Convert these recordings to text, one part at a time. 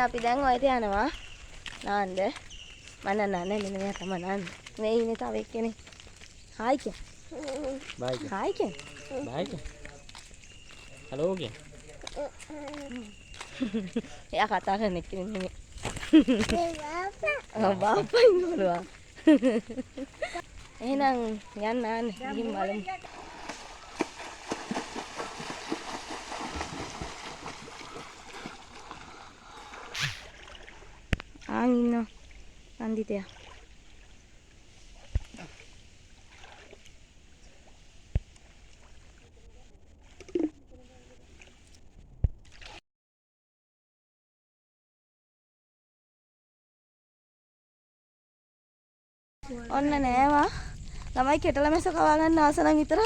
අපි දැන් ඔයට යනවා නාන්න. මම නන්නේ මෙන්න මෙයා තමයි නාන්න. මේ ඉන්නේ තව එක්කෙනෙක්. හායි කිය. බයි. හායි කිය. බයි. හලෝ කිය. එයා කතා කරන එක්කෙනෙක් නෙමෙයි. බාප්පා ඉන්නවලු. එහෙනම් යන්න ආන්න ගිහින් බලමු. ආන් ඉන්න නන්දිතයා. ඔන්න නෑවා. ළමයි කෙටල මැස්ස කවා ගන්න ආස නම් විතර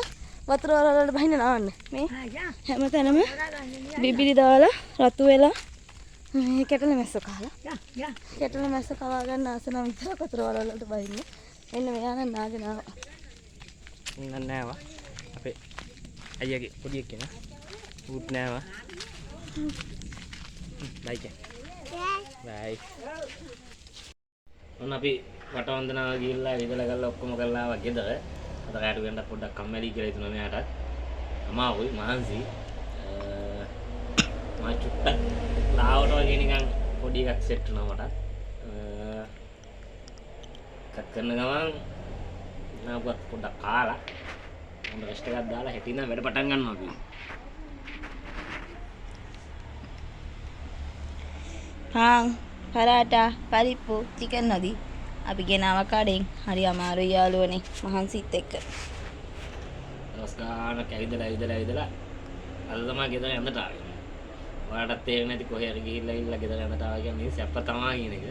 වතුර වලට බහින්න නාන්න. මේ හැමතැනම බිබිලි දාලා රතු වෙලා මේ කෙටල මැස්ස කහලා. කෙටල මැස්ස කවා ගන්න ආස නම් විතර වතුර වලට බහින්න. එන්න මෙයා නම් නාගෙන ආවා. නෑවා. අපේ අයියාගේ පොඩි එක්කෙන. ඌත් නෑවා. බයි කිය. බයි. ඔන්න අපි වටවන්දනාව ගිහිල්ලා විදලා ගල්ලා ඔක්කොම කරලා ආවා ගෙදර. අද කාට වෙන්න පොඩ්ඩක් කම්මැලි කියලා හිතුණා මෙයාට. අමාරුයි මහන්සි. මම චුට්ටක් ලාවට වගේ නිකන් පොඩි එකක් සෙට් වුණා මට. කත් කරන ගමන් නාපුවත් පොඩ්ඩක් කාලා මම රෙස්ට් එකක් දාලා හිටින්න වැඩ පටන් ගන්නවා අපි. හාන් පරාටා පරිප්පු චිකන් නදී අපි ගෙනාව කඩෙන්. හරි අමාරුයි යාළුවනේ මහන්සිත් එක්ක. දවස් ගානක් ඇවිදලා අද තමයි ගෙදර යන්නට ආවේ. ඔයාලටත් තේරෙන්නේ නැති කොහේ හරි ගිහිල්ලා ගෙදර යන්නට ආවා කියන්නේ සැප තමයි කියන එක.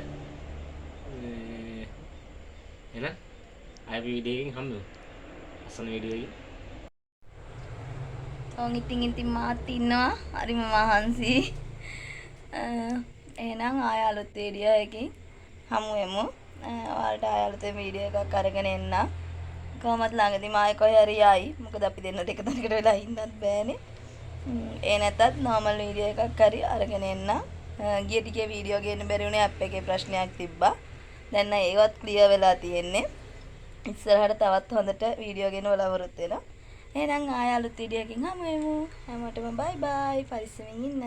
එහෙනම් ආයෙ වීඩියෝ එකකින් හම්බෙමු. අසන වීඩියෝ එකකින්. ඔව් ඉතින් මාත් ඉන්නවා. හරිම මහන්සි. එහෙනම් ආයෙ අලුත් වීඩියෝ එකකින් හමු වෙමු. ඔයාලට ආයෙ අලුත් වීඩියෝ එකක් අරගෙන එන්න. කොහොමද ළඟදී මායි කොහේ හරි යයි. මොකද අපි දෙන්නට එක තැනකට වෙලා ඉන්නත් බෑනේ. ඒ නැත්තත් නෝමල් වීඩියෝ එකක් හරි අරගෙන එන්න. ගිය ටිකේ වීඩියෝ ගේන්න බැරි වුණේ ඇප් එකේ ප්‍රශ්නයක් තිබ්බා. දැන් නම් ඒවත් ක්ලියර් වෙලා තියෙන්නේ. ඉස්සරහට තවත් හොඳට වීඩියෝ ගෙන බලාපොරොත්තු වෙනවා. එහෙනම් ආයෙ අලුත් වීඩියෝ එකකින් හමු වෙමු. හැමෝටම බයි බයි. පරිස්සමින් ඉන්න.